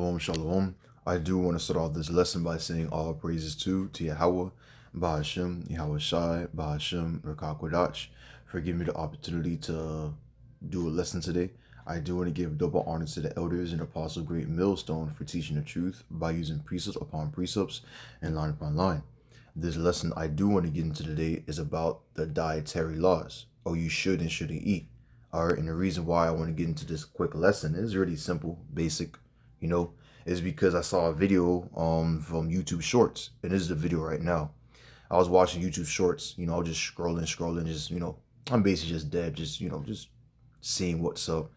Shalom. I do want to start off this lesson by saying all praises to YAHAWAH, BAHASHAM, YAHAWASHI, BAHASHAM, QADASH, for giving me the opportunity to do a lesson today. I do want to give double honor to the elders and Apostle Great Millstone for teaching the truth by using precepts upon precepts and line upon line. This lesson I do want to get into today is about the dietary laws, or you should and shouldn't eat. Alright, and the reason why I want to get into this quick lesson is really simple, basic, is because I saw a video from YouTube Shorts, and this is the video right now. I was watching YouTube Shorts, I was just scrolling, just I'm basically just dead, just seeing what's up.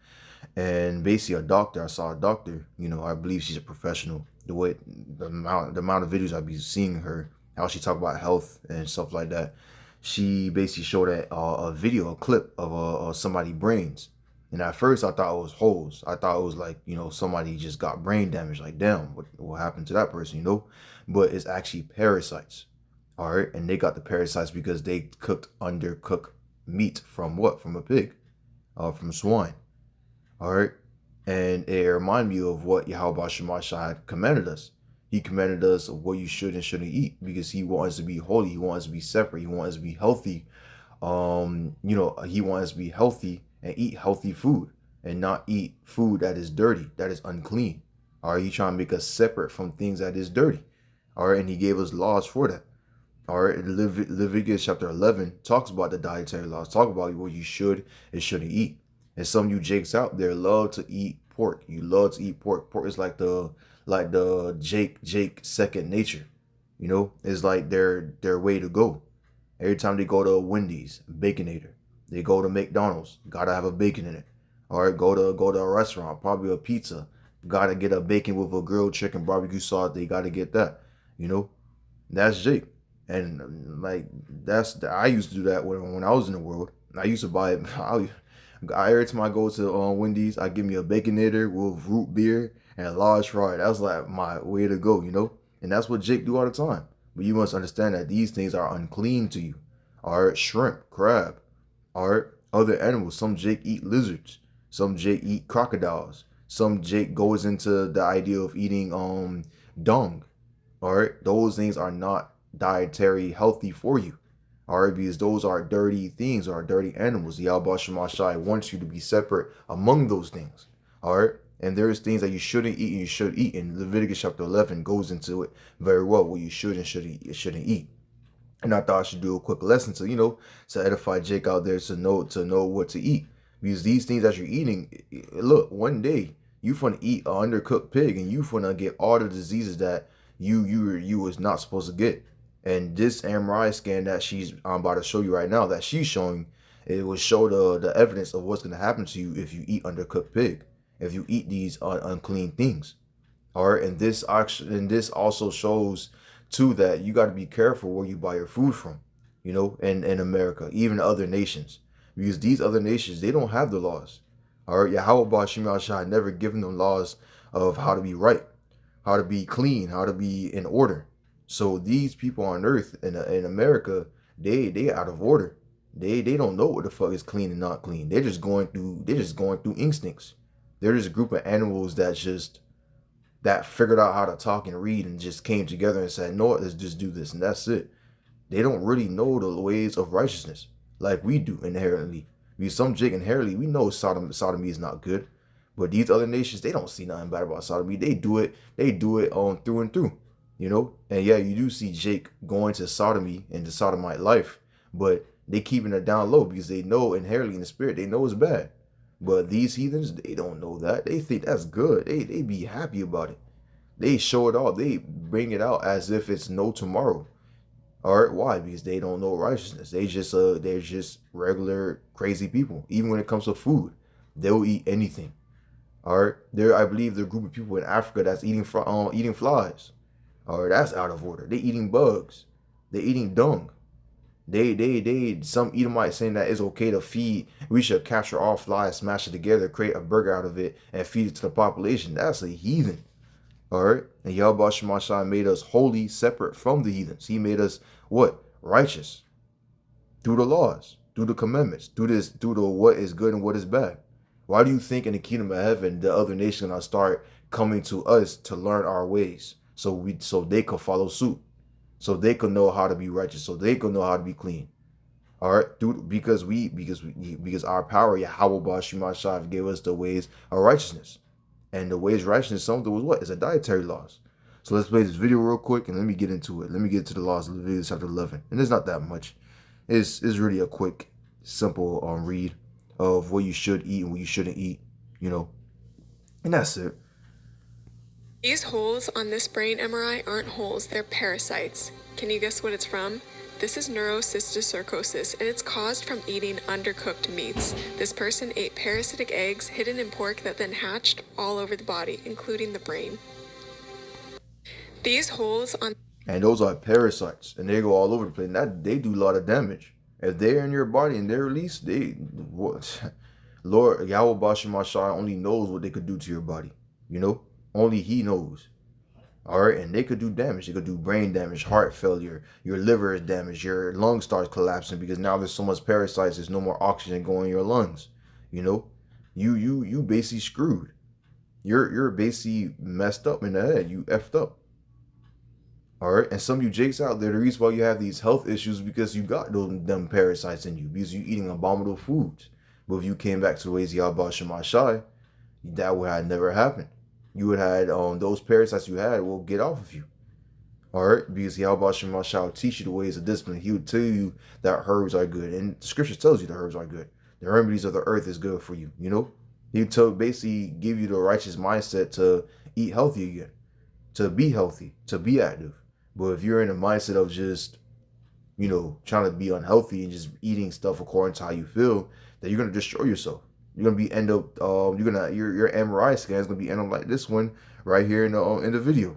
And basically I saw a doctor, I believe she's a professional. The amount of videos I've been seeing her, how she talk about health and stuff like that. She basically showed a clip of somebody's brains. And at first I thought it was holes. I thought it was like, somebody just got brain damage. Like, damn, what happened to that person, But it's actually parasites. All right. And they got the parasites because they cooked undercooked meat from what? From a pig, from swine. All right. And it reminded me of what Yahawah had commanded us. He commanded us of what you should and shouldn't eat, because he wants us to be holy. He wants us to be separate. He wants us to be healthy. He wants us to be healthy and eat healthy food and not eat food that is dirty, that is unclean. All right, he's trying to make us separate from things that is dirty. All right, and he gave us laws for that. All right, Leviticus chapter 11 talks about the dietary laws, talk about what you should and shouldn't eat. And some of you jakes out there love to eat pork. You love to eat pork. Pork is like the Jake second nature. It's like their way to go. Every time they go to Wendy's, Baconator. They go to McDonald's, gotta have a bacon in it. All right, go to a restaurant, probably a pizza, gotta get a bacon with a grilled chicken barbecue sauce. They gotta get that. That's Jake, and like I used to do that when I was in the world. I used to buy it. Every time I go to Wendy's, I give me a baconator with root beer and a large fry. That's like my way to go, And that's what Jake do all the time. But you must understand that these things are unclean to you. All right, shrimp, crab. All right, other animals. Some Jake eat lizards. Some Jake eat crocodiles. Some Jake goes into the idea of eating dung. All right, those things are not dietary healthy for you. All right, because those are dirty things, or dirty animals. Yahawah wants you to be separate among those things. All right, and there's things that you shouldn't eat and you should eat. And Leviticus chapter 11 goes into it very well, what you should and shouldn't eat. And I thought I should do a quick lesson to edify Jake out there to know what to eat. Because these things that you're eating, look, one day you finna eat an undercooked pig and you finna get all the diseases that you was not supposed to get. And this MRI scan that I'm about to show you right now, that she's showing, it will show the evidence of what's gonna happen to you if you eat undercooked pig, if you eat these unclean things. All right, and this also shows too that you got to be careful where you buy your food from, in America, even other nations, because these other nations, they don't have the laws. All right, Yahawah never given them laws of how to be right, how to be clean, how to be in order. So these people on earth in America, they out of order. They don't know what the fuck is clean and not clean. They're just going through instincts. They're just a group of animals that figured out how to talk and read and just came together and said, no, let's just do this, and that's it. They don't really know the ways of righteousness like we do inherently. Because some Jake inherently, we know sodomy is not good. But these other nations, they don't see nothing bad about sodomy. They do it through and through. And yeah, you do see Jake going to sodomy and the sodomite life, but they keeping it down low because they know inherently in the spirit, they know it's bad. But these heathens, they don't know that. They think that's good. They be happy about it. They show it all. They bring it out as if it's no tomorrow. All right, why? Because they don't know righteousness. They're just regular crazy people. Even when it comes to food, they'll eat anything. All right, I believe there are a group of people in Africa that's eating flies. All right, that's out of order. They eating bugs. They eating dung. Some Edomites saying that it's okay to feed. We should capture all flies, smash it together, create a burger out of it, and feed it to the population. That's a heathen. All right, and Yahawah made us holy, separate from the heathens. He made us what? Righteous through the laws, through the commandments, through the what is good and what is bad. Why do you think in the kingdom of heaven the other nations are gonna start coming to us to learn our ways, so they could follow suit, so they could know how to be righteous, so they could know how to be clean. All right, dude, because our power, Yahawah Shemashah, gave us the ways of righteousness, and the ways of righteousness, something was what is a dietary laws. So let's play this video real quick and let me get into it. Let me get to the laws of Leviticus chapter 11, and it's not that much. It's really a quick, simple read of what you should eat and what you shouldn't eat, you know, and that's it. These holes on this brain MRI aren't holes, they're parasites. Can you guess what it's from? This is neurocysticercosis, and it's caused from eating undercooked meats. This person ate parasitic eggs hidden in pork that then hatched all over the body, including the brain. These holes on... And those are parasites, and they go all over the place. And that they do a lot of damage. If they're in your body and they're released, what? Lord Yahweh Bashem Mashai only knows what they could do to your body. You know, only He knows. All right, and they could do damage. They could do brain damage, heart failure, your liver is damaged, your lung starts collapsing because now there's so much parasites. There's no more oxygen going in your lungs. You know, you basically screwed. You're basically messed up in the head. You effed up. All right, and some of you jakes out there, the reason why you have these health issues because you got them parasites in you because you're eating abominable foods. But if you came back to the ways of Yahweh Shemashai, that would have never happened. You would have had those parasites you had will get off of you. All right, because Yahweh Shemashai will teach you the ways of discipline. He would tell you that herbs are good, and the scripture tells you the herbs are good. The remedies of the earth is good for you. You know, he would basically give you the righteous mindset to eat healthy again, to be healthy, to be active. But if you're in a mindset of just, you know, trying to be unhealthy and just eating stuff according to how you feel, then you're gonna destroy yourself. You're gonna be end up your MRI scan is gonna be end up like this one right here in the video,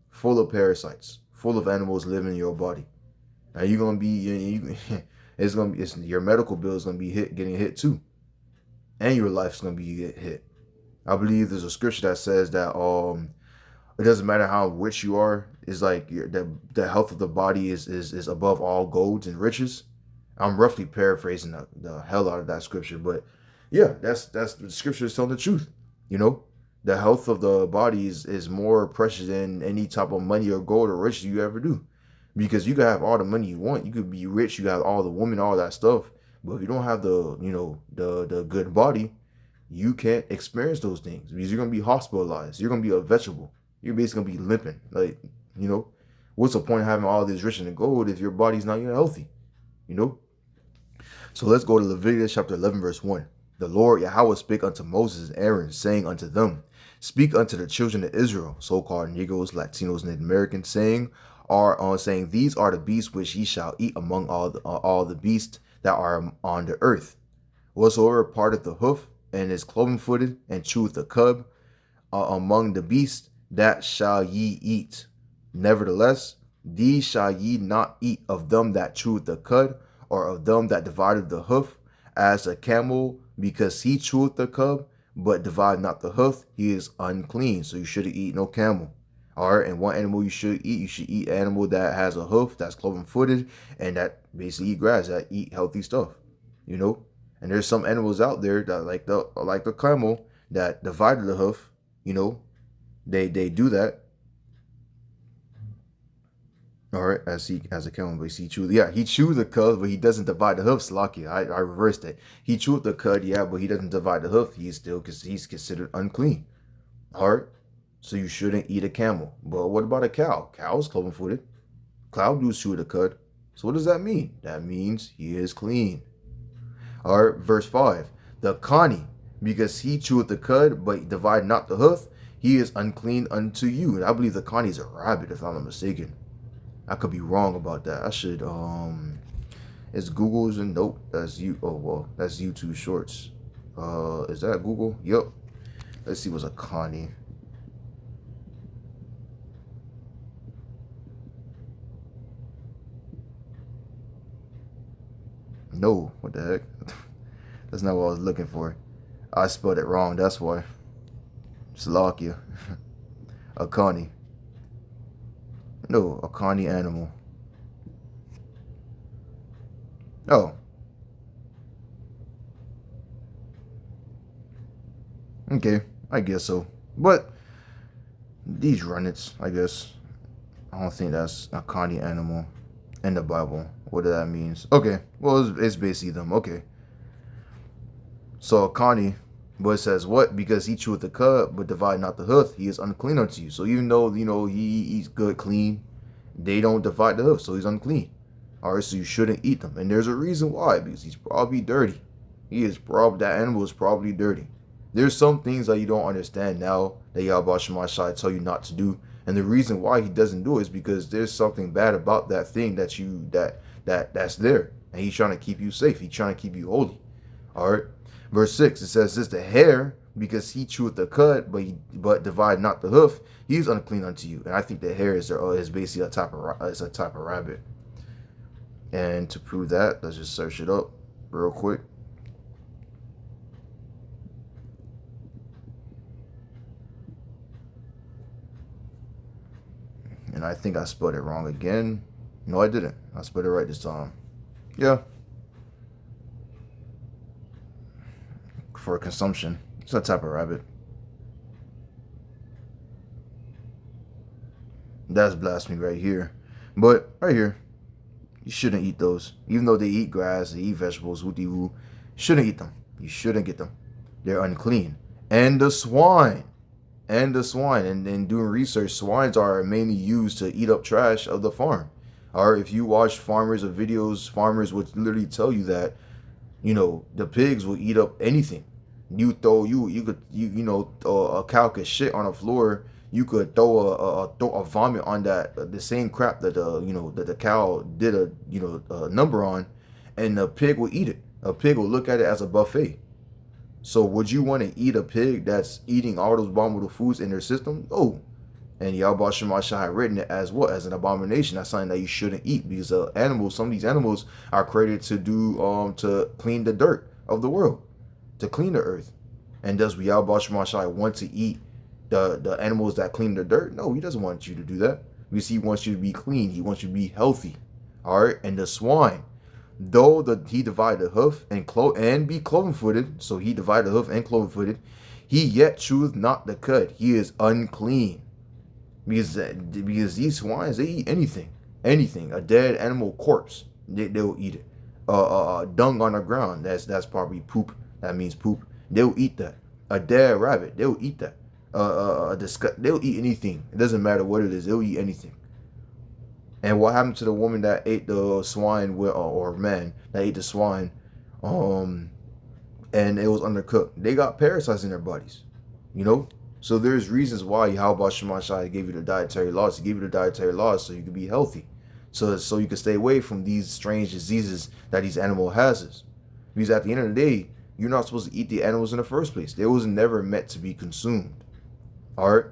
full of parasites, full of animals living in your body, and you're gonna be it's your medical bill is gonna be getting hit too, and your life's gonna be hit. I believe there's a scripture that says that it doesn't matter how rich you are. It's like the health of the body is above all golds and riches. I'm roughly paraphrasing the hell out of that scripture, but yeah, that's the scripture is telling the truth. You know, the health of the body is more precious than any type of money or gold or riches you ever do, because you can have all the money you want, you could be rich, you have all the women, all that stuff, but if you don't have the good body, you can't experience those things because you're gonna be hospitalized. You're gonna be a vegetable. You're basically gonna be limping. Like, you know, what's the point of having all this riches and gold if your body's not even healthy? You know? So let's go to Leviticus chapter 11, verse 1. The Lord Yahweh spake unto Moses and Aaron, saying unto them, speak unto the children of Israel, so-called Negroes, Latinos, Native Americans, saying, these are the beasts which ye shall eat among all the beasts that are on the earth. Whatsoever parteth the hoof and is cloven-footed and cheweth the cud among the beasts, that shall ye eat. Nevertheless, these shall ye not eat of them that cheweth the cud, or of them that divided the hoof, as a camel, because he cheweth the cud, but divide not the hoof, he is unclean. So you shouldn't eat no camel. All right, and one animal you should eat an animal that has a hoof, that's cloven-footed, and that basically eat grass, that eat healthy stuff. You know, and there's some animals out there that like the camel that divided the hoof. You know, they do that. All right, as a camel, but he chews the cud, but he doesn't divide the hoof. Lucky, I reversed it. He chewed the cud, yeah, but he doesn't divide the hoof. He's considered unclean. All right, so you shouldn't eat a camel. But what about a cow? Cow's cloven-footed. Cow do chew the cud. So what does that mean? That means he is clean. All right, verse 5. The coney, because he cheweth the cud, but divide not the hoof, he is unclean unto you. And I believe the coney is a rabbit, if I'm not mistaken. I could be wrong about that. I should it's Google's, and nope, that's you. Oh well, that's YouTube Shorts. Is that Google? Yep. Let's see what's a coney. No, what the heck? That's not what I was looking for. I spelled it wrong, that's why. Slovakia. A coney. No, a coney animal. Oh. Okay, I guess so. But These runnets, I guess. I don't think that's a conny animal in the Bible. What that means? Okay, well, it's basically them. Okay, so a conny, but it says what? Because he cheweth the cud, but divide not the hoof, he is unclean unto you. So even though he eats good, clean, they don't divide the hoof, so he's unclean. All right, so you shouldn't eat them, and there's a reason why. Because he's probably dirty. That animal is probably dirty. There's some things that you don't understand now that YAHAWASHI tell you not to do, and the reason why he doesn't do it is because there's something bad about that thing that's there, and he's trying to keep you safe. He's trying to keep you holy. All right. Verse 6, it says, this the hair, because he cheweth the cud, but divide not the hoof, he is unclean unto you. And I think the hair is basically a type of rabbit. And to prove that, let's just search it up real quick. And I think I spelled it wrong again. No, I didn't. I spelled it right this time. Yeah. For consumption. It's a type of rabbit. That's blasphemy right here. But right here, you shouldn't eat those. Even though they eat grass, they eat vegetables, woo-dee-woo. Shouldn't eat them. You shouldn't get them. They're unclean. And the swine. And doing research, swines are mainly used to eat up trash of the farm. Or if you watch farmers or videos, farmers would literally tell you that, the pigs will eat up anything. You could throw a cow could shit on the floor. You could throw a vomit on the same crap that the cow did a number on, and the pig will eat it. A pig will look at it as a buffet. So would you want to eat a pig that's eating all those abominable foods in their system? No. And YAHAWASHI had written it as what? As an abomination. That's something that you shouldn't eat, because some of these animals are created to clean the dirt of the world, to clean the earth. And does YAHAWASHI want to eat the animals that clean the dirt? No, he doesn't want you to do that. Because he wants you to be clean. He wants you to be healthy. All right. And the swine, though he divided the hoof and be cloven-footed, so he divided the hoof and cloven-footed, he yet cheweth not the cud. He is unclean. Because these swines, they eat anything. A dead animal corpse, they'll eat it. Dung on the ground, that's probably poop. That means poop. They'll eat that. A dead rabbit, they'll eat that. They'll eat anything. It doesn't matter what it is. They'll eat anything. And what happened to the woman that ate the swine or man that ate the swine, and it was undercooked? They got parasites in their bodies, So there's reasons why YAHAWASHI gave you the dietary laws. He gave you the dietary laws so you can be healthy, so you can stay away from these strange diseases that these animal has. Because at the end of the day, you're not supposed to eat the animals in the first place. They was never meant to be consumed. All right.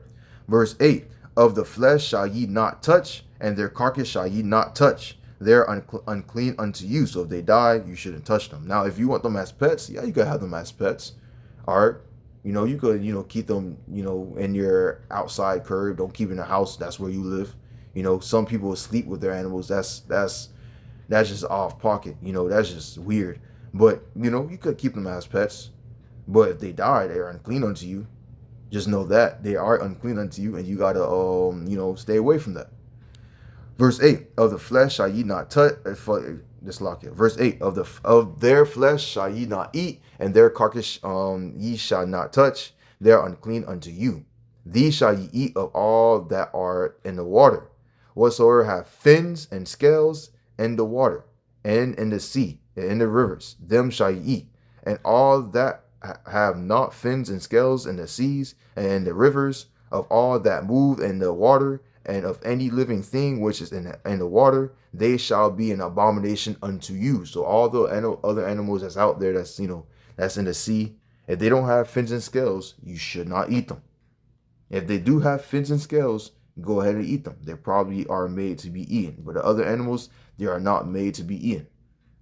Verse 8, of the flesh shall ye not touch, and their carcass shall ye not touch. They're unclean unto you. So if they die, you shouldn't touch them. Now, if you want them as pets, yeah, you could have them as pets. All right. You could, keep them, in your outside curb. Don't keep in the house. That's where you live. Some people sleep with their animals. That's just off pocket. That's just weird. But, you could keep them as pets. But if they die, they are unclean unto you. Just know that they are unclean unto you, and you gotta, stay away from that. Verse 8, of the flesh shall ye not touch. Just lock it. Verse 8, of their flesh shall ye not eat, and their carcass ye shall not touch. They are unclean unto you. These shall ye eat of all that are in the water, whatsoever have fins and scales in the water, and in the sea, and in the rivers, them shall ye eat. And all that have not fins and scales in the seas and in the rivers, of all that move in the water, and of any living thing which is in the water, they shall be an abomination unto you. So all the other animals that's out there, that's in the sea, if they don't have fins and scales, you should not eat them. If they do have fins and scales, go ahead and eat them. They probably are made to be eaten. But the other animals, they are not made to be eaten.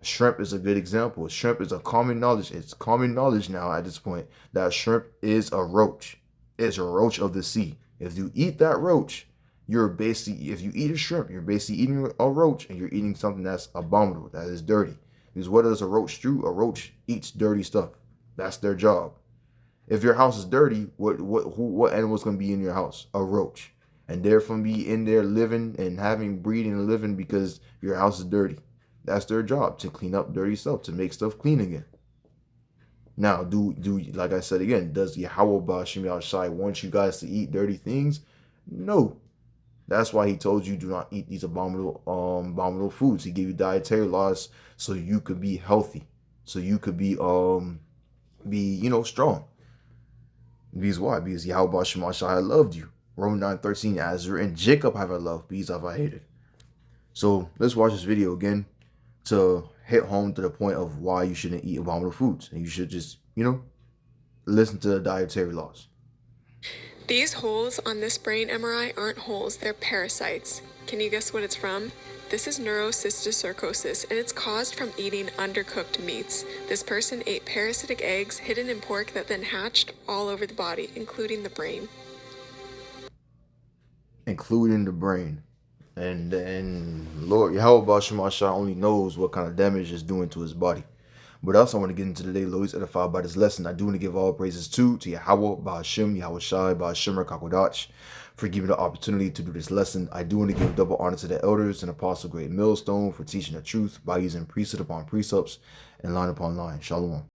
Shrimp is a good example. Shrimp is a common knowledge. It's common knowledge now at this point that shrimp is a roach. It's a roach of the sea. If you eat that roach, if you eat a shrimp, you're basically eating a roach, and you're eating something that's abominable, that is dirty. Because what does a roach do? A roach eats dirty stuff. That's their job. If your house is dirty, what animal's gonna be in your house? A roach, and they're gonna be in there living and having breeding and living because your house is dirty. That's their job, to clean up dirty stuff, to make stuff clean again. Now, do like I said again, does Yahawah BAHASHAM Yahawashi want you guys to eat dirty things? No. That's why he told you do not eat these abominable foods. He gave you dietary laws so you could be healthy, so you could be strong. Because why? Because Yahawah BAHASHAM Yahawashi loved you. Romans 9:13, as written, Jacob have I loved, but Esau have I hated. So let's watch this video again to hit home to the point of why you shouldn't eat abominable foods, and you should just listen to the dietary laws. These holes on this brain MRI aren't holes, they're parasites. Can you guess what it's from? This is neurocysticercosis, and it's caused from eating undercooked meats. This person ate parasitic eggs hidden in pork that then hatched all over the body, including the brain. Including the brain. And Lord Yahawah BAHASHAM Yahawashi only knows what kind of damage it's doing to his body. But else I want to get into today, Lord, is edified by this lesson. I do want to give all praises to Yahawah BAHASHAM Yahawashi BAHASHAM QADASH for giving me the opportunity to do this lesson. I do want to give double honor to the elders and Apostle GREATMILLSTONE for teaching the truth by using precept upon precepts and line upon line. Shalom.